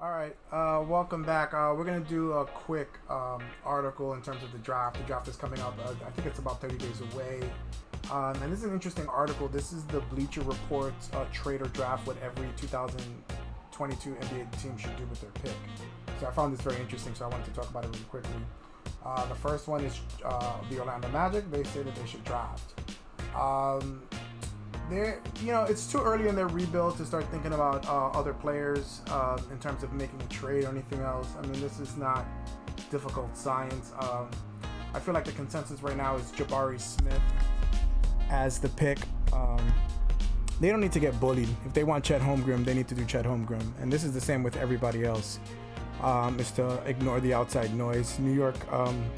All right, welcome back. We're gonna do a quick article in terms of the draft. The draft is coming up. I think it's about 30 days away. And this is an interesting article. This is the Bleacher Report trade or draft, what every 2022 NBA team should do with their pick. So I found this very interesting, so I wanted to talk about it really quickly. The first one is the Orlando Magic. They say that they should draft. It's too early in their rebuild to start thinking about other players in terms of making a trade or anything else. I mean, this is not difficult science. I feel like the consensus right now is Jabari Smith as the pick. They don't need to get bullied. If they want Chet Holmgren, they need to do Chet Holmgren. And this is the same with everybody else, is to ignore the outside noise. New York and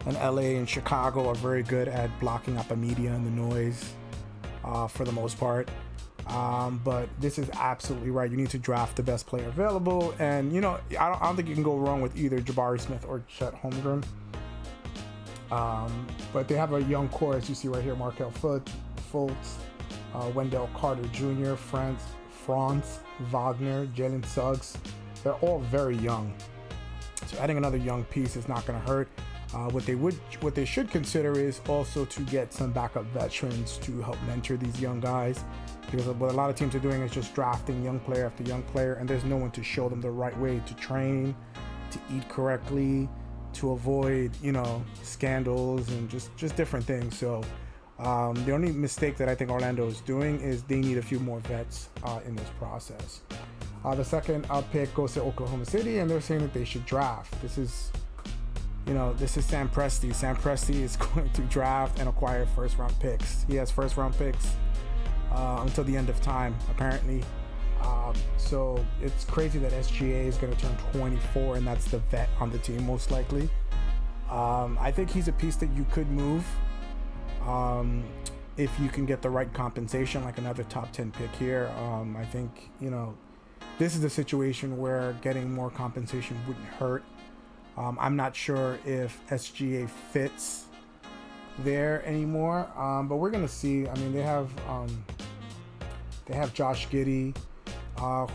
LA and Chicago are very good at blocking out the media and the noise. For the most part, but this is absolutely right. You need to draft the best player available, and I don't think you can go wrong with either Jabari Smith or Chet Holmgren. But they have a young core, as you see right here: Markelle Fultz, Wendell Carter Jr., Franz Wagner, Jalen Suggs. They're all very young, so adding another young piece is not going to hurt. What they should consider is also to get some backup veterans to help mentor these young guys, because what a lot of teams are doing is just drafting young player after young player, and there's no one to show them the right way to train, to eat correctly, to avoid scandals and just different things. So the only mistake that I think Orlando is doing is they need a few more vets in this process. The second pick goes to Oklahoma City, and they're saying that they should draft. This is Sam Presti. Sam Presti is going to draft and acquire first-round picks. He has first-round picks until the end of time, apparently. So it's crazy that SGA is going to turn 24, and that's the vet on the team, most likely. I think he's a piece that you could move if you can get the right compensation, like another top 10 pick here. I think, this is a situation where getting more compensation wouldn't hurt. I'm not sure if SGA fits there anymore, but we're gonna see. I mean, they have Josh Giddey,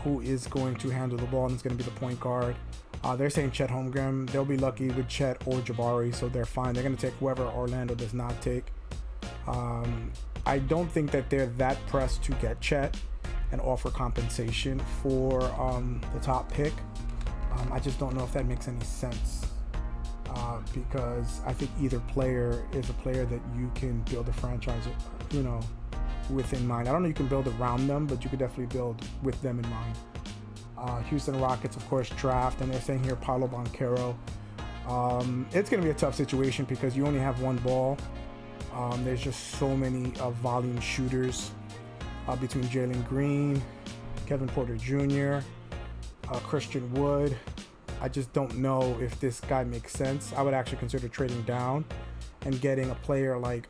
who is going to handle the ball and is going to be the point guard. They're saying Chet Holmgren. They'll be lucky with Chet or Jabari, so they're fine. They're going to take whoever Orlando does not take. I don't think that they're that pressed to get Chet and offer compensation for the top pick. I just don't know if that makes any sense, because I think either player is a player that you can build a franchise, with in mind. I don't know if you can build around them, but you could definitely build with them in mind. Houston Rockets, of course, draft, and they're saying here Paolo Banchero. It's going to be a tough situation because you only have one ball. There's just so many volume shooters between Jalen Green, Kevin Porter Jr., Christian Wood. I just don't know if this guy makes sense. I would actually consider trading down and getting a player like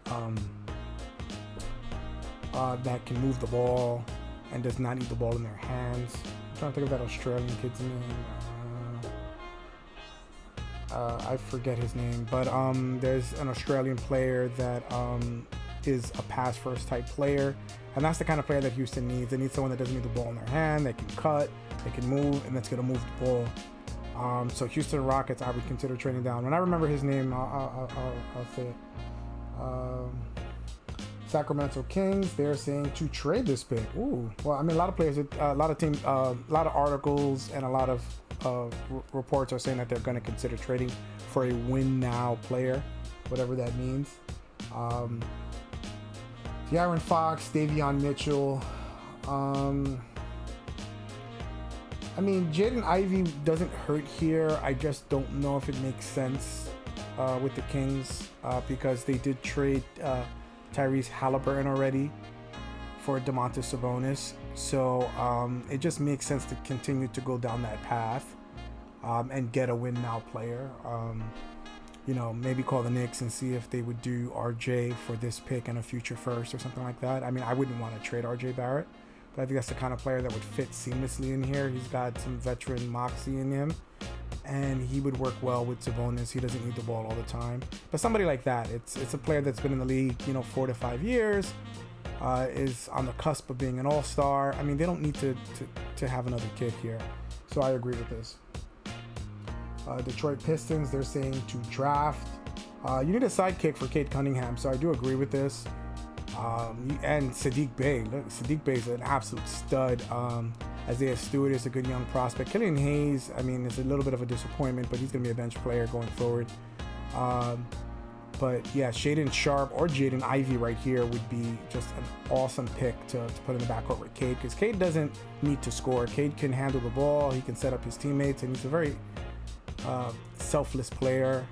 that can move the ball and does not need the ball in their hands. I'm trying to think of that Australian kid's name. I forget his name, but there's an Australian player that is a pass first type player, and that's the kind of player that Houston needs. They need someone that doesn't need the ball in their hand, they can cut, they can move, and that's going to move the ball. So Houston Rockets, I would consider trading down. When I remember his name, I'll say it. Sacramento Kings, they're saying to trade this pick. Ooh, well, I mean, a lot of players, a lot of teams, a lot of articles, and a lot of reports are saying that they're going to consider trading for a win now player, whatever that means. De'Aaron Fox, Davion Mitchell. I mean, Jaden Ivey doesn't hurt here. I just don't know if it makes sense with the Kings because they did trade Tyrese Halliburton already for Domantas Sabonis. So it just makes sense to continue to go down that path and get a win now player. Maybe call the Knicks and see if they would do RJ for this pick and a future first or something like that. I mean, I wouldn't want to trade RJ Barrett, but I think that's the kind of player that would fit seamlessly in here. He's got some veteran moxie in him, and he would work well with Sabonis. He doesn't need the ball all the time. But somebody like that, it's a player that's been in the league, 4 to 5 years, is on the cusp of being an all-star. I mean, they don't need to have another kid here. So I agree with this. Detroit Pistons, they're saying to draft. You need a sidekick for Cade Cunningham, so I do agree with this. And Sadiq Bey. Look, Sadiq Bey is an absolute stud. Isaiah Stewart is a good young prospect. Killian Hayes, I mean, it's a little bit of a disappointment, but he's going to be a bench player going forward. But yeah, Shaedon Sharpe or Jaden Ivey right here would be just an awesome pick to put in the backcourt with Cade, because Cade doesn't need to score. Cade can handle the ball, he can set up his teammates, and he's a very selfless player,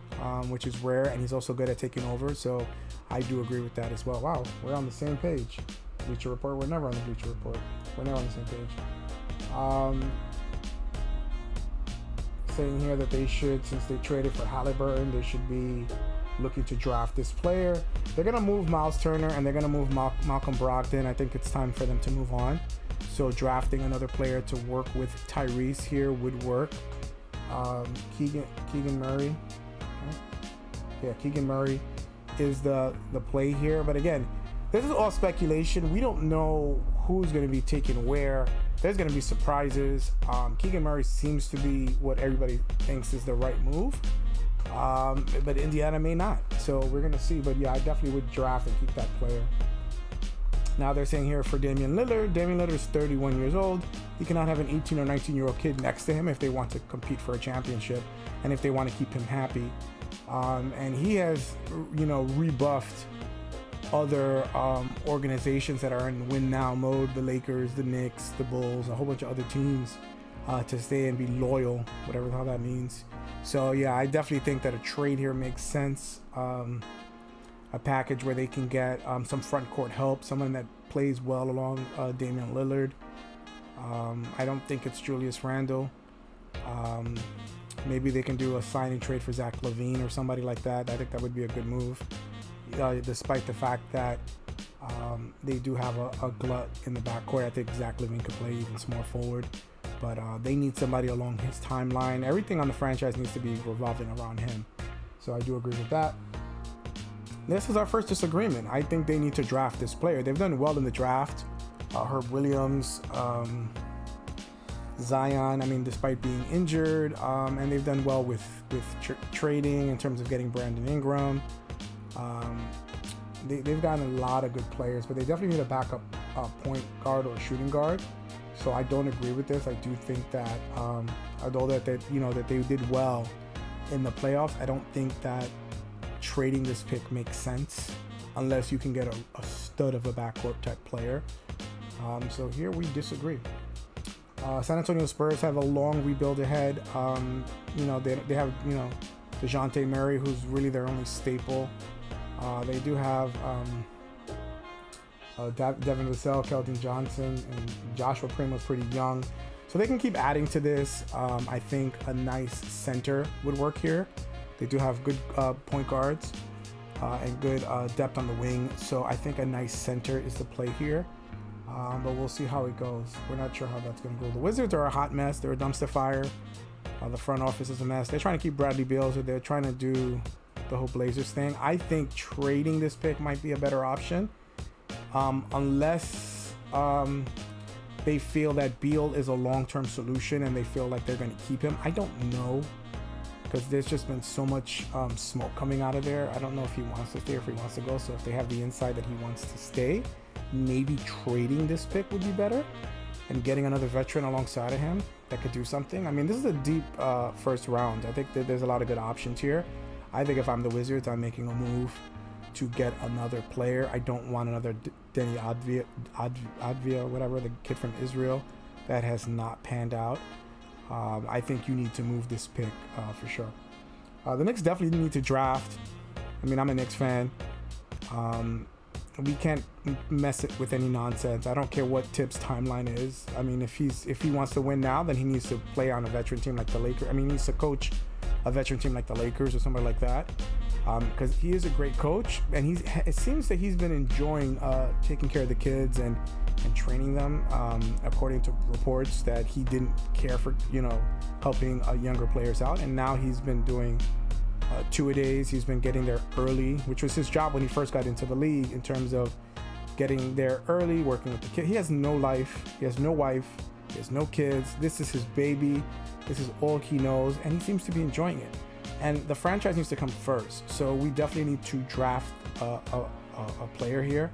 which is rare, and he's also good at taking over. So I do agree with that as well. Wow, we're on the same page. Bleacher Report, we're never on the Bleacher Report. We're never on the same page. Saying here that they should, since they traded for Halliburton, they should be looking to draft this player. They're going to move Miles Turner and they're going to move Malcolm Brogdon. I think it's time for them to move on. So drafting another player to work with Tyrese here would work. Keegan Murray. Yeah, Keegan Murray is the play here. But again, this is all speculation. We don't know who's going to be taken where. There's going to be surprises. Keegan Murray seems to be what everybody thinks is the right move. But Indiana may not. So we're going to see. But yeah, I definitely would draft and keep that player. Now they're saying here for Damien Lillard. Damien Lillard is 31 years old. He cannot have an 18 or 19-year-old kid next to him if they want to compete for a championship and if they want to keep him happy. And he has, rebuffed other organizations that are in win now mode, the Lakers, the Knicks, the Bulls, a whole bunch of other teams, to stay and be loyal, whatever the hell that means. So yeah, I definitely think that a trade here makes sense. A package where they can get some front court help, someone that plays well along Damian Lillard. I don't think it's Julius Randle. Maybe they can do a signing trade for Zach LaVine or somebody like that. I think that would be a good move, despite the fact that they do have a glut in the backcourt. I think Zach LaVine could play even small forward, but they need somebody along his timeline. Everything on the franchise needs to be revolving around him. So I do agree with that. This is our first disagreement. I think they need to draft this player. They've done well in the draft. Herb Williams, Zion, despite being injured, and they've done well with trading in terms of getting Brandon Ingram. They've gotten a lot of good players, but they definitely need a backup point guard or shooting guard. So I don't agree with this. I do think that although that they did well in the playoffs, I don't think that trading this pick makes sense unless you can get a stud of a backcourt type player. So here we disagree. San Antonio Spurs have a long rebuild ahead. They have DeJounte Murray, who's really their only staple. They do have Devin Vassell, Keldon Johnson, and Joshua Primo's pretty young. So they can keep adding to this. I think a nice center would work here. They do have good point guards and good depth on the wing. So I think a nice center is the play here. But we'll see how it goes. We're not sure how that's going to go. The Wizards are a hot mess. They're a dumpster fire. The front office is a mess. They're trying to keep Bradley Beal, so they're trying to do the whole Blazers thing. I think trading this pick might be a better option. Unless they feel that Beal is a long-term solution and they feel like they're going to keep him. I don't know, because there's just been so much smoke coming out of there. I don't know if he wants to stay or if he wants to go. So if they have the inside that he wants to stay, maybe trading this pick would be better and getting another veteran alongside of him that could do something. This is a deep first round. I think that there's a lot of good options here. I think if I'm the Wizards, I'm making a move to get another player. I don't want another Denny Advia, whatever, the kid from Israel that has not panned out. I think you need to move this pick for sure. The Knicks definitely need to draft. I'm a Knicks fan. We can't mess it with any nonsense. I don't care what Tibbs' timeline is. If he wants to win now, then he needs to play on a veteran team like the Lakers. He needs to coach a veteran team like the Lakers or somebody like that. Because he is a great coach, and it seems that he's been enjoying taking care of the kids and training them. According to reports, that he didn't care for helping younger players out, and now he's been doing 2-a-days. He's been getting there early, which was his job when he first got into the league, in terms of getting there early, working with the kid. He has no life. He has no wife. He has no kids. This is his baby. This is all he knows, and he seems to be enjoying it. And the franchise needs to come first. So we definitely need to draft a player here.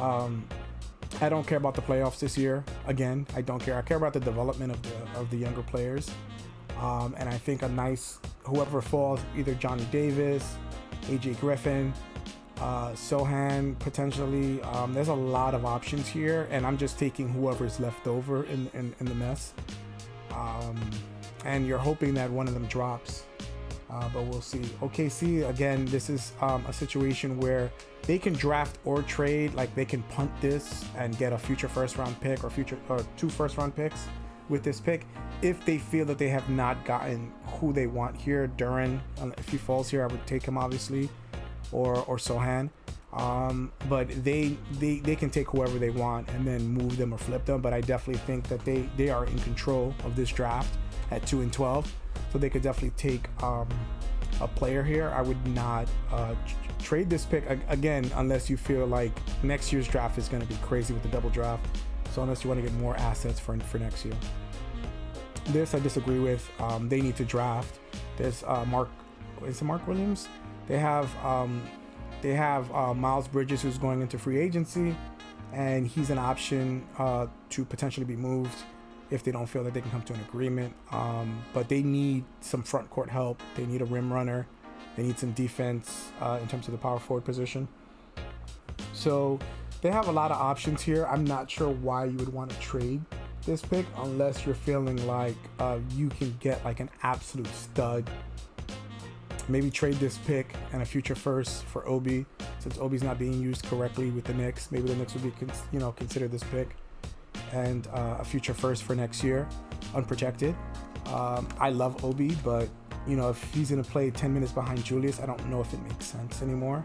I don't care about the playoffs this year. Again, I don't care. I care about the development of the younger players. And I think a nice, whoever falls, either Johnny Davis, AJ Griffin, Sohan potentially. There's a lot of options here, and I'm just taking whoever's left over in the mess. And you're hoping that one of them drops, but we'll see. OKC, again, this is a situation where they can draft or trade. Like, they can punt this and get a future first round pick or 2 first round picks with this pick if they feel that they have not gotten who they want here. Duran, if he falls here, I would take him, obviously, or Sohan. But they can take whoever they want and then move them or flip them. But I definitely think that they are in control of this draft at 2 and 12, so they could definitely take a player here. I would not trade this pick again unless you feel like next year's draft is going to be crazy with the double draft. So unless you want to get more assets for next year. This I disagree with. They need to draft. There's Mark Williams. They have Miles Bridges, who's going into free agency, and he's an option to potentially be moved if they don't feel that they can come to an agreement. But they need some front court help. They need a rim runner. They need some defense in terms of the power forward position. So they have a lot of options here. I'm not sure why you would want to trade this pick unless you're feeling like you can get like an absolute stud. Maybe trade this pick and a future first for Obi, since Obi's not being used correctly with the Knicks. Maybe the Knicks would be consider this pick and a future first for next year, unprotected. I love Obi, but if he's gonna play 10 minutes behind Julius, I don't know if it makes sense anymore.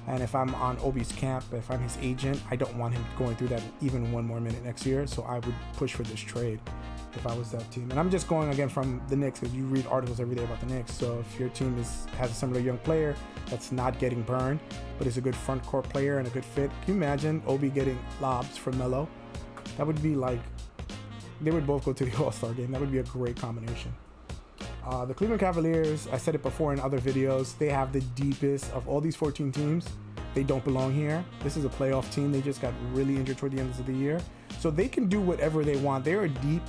And if I'm on Obi's camp, if I'm his agent, I don't want him going through that even one more minute next year. So I would push for this trade if I was that team. And I'm just going again from the Knicks, because you read articles every day about the Knicks. So if your team has a similar young player that's not getting burned, but is a good front court player and a good fit, can you imagine Obi getting lobs from Melo? That would be like, they would both go to the All-Star game. That would be a great combination. The Cleveland Cavaliers, I said it before in other videos, they have the deepest of all these 14 teams. They don't belong here. This is a playoff team. They just got really injured toward the end of the year. So they can do whatever they want. They are deep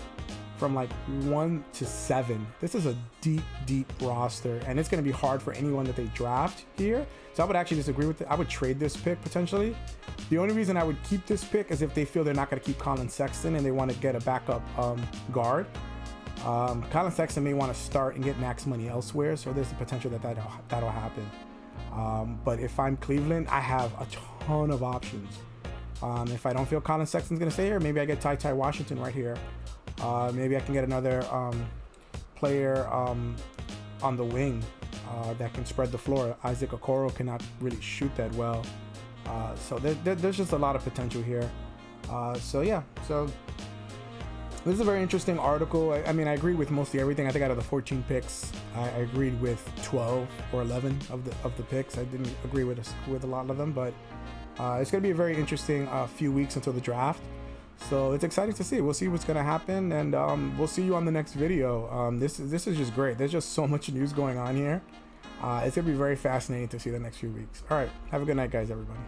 from like 1 to 7. This is a deep roster, and it's going to be hard for anyone that they draft here. So I would actually disagree with it. I would trade this pick potentially. The only reason I would keep this pick is if they feel they're not going to keep Colin Sexton and they want to get a backup guard. Colin Sexton may want to start and get max money elsewhere, so there's the potential that that'll happen. But if I'm Cleveland, I have a ton of options. If I don't feel Colin Sexton's going to stay here, maybe I get Ty Washington right here. Maybe I can get another player on the wing that can spread the floor. Isaac Okoro cannot really shoot that well. So there's just a lot of potential here. So this is a very interesting article. I mean, I agree with mostly everything. I think out of the 14 picks, I agreed with 12 or 11 of the picks. I didn't agree with a lot of them, but it's going to be a very interesting few weeks until the draft. So it's exciting to see. We'll see what's going to happen, and we'll see you on the next video. This is just great. There's just so much news going on here. It's going to be very fascinating to see the next few weeks. All right. Have a good night, guys, everybody.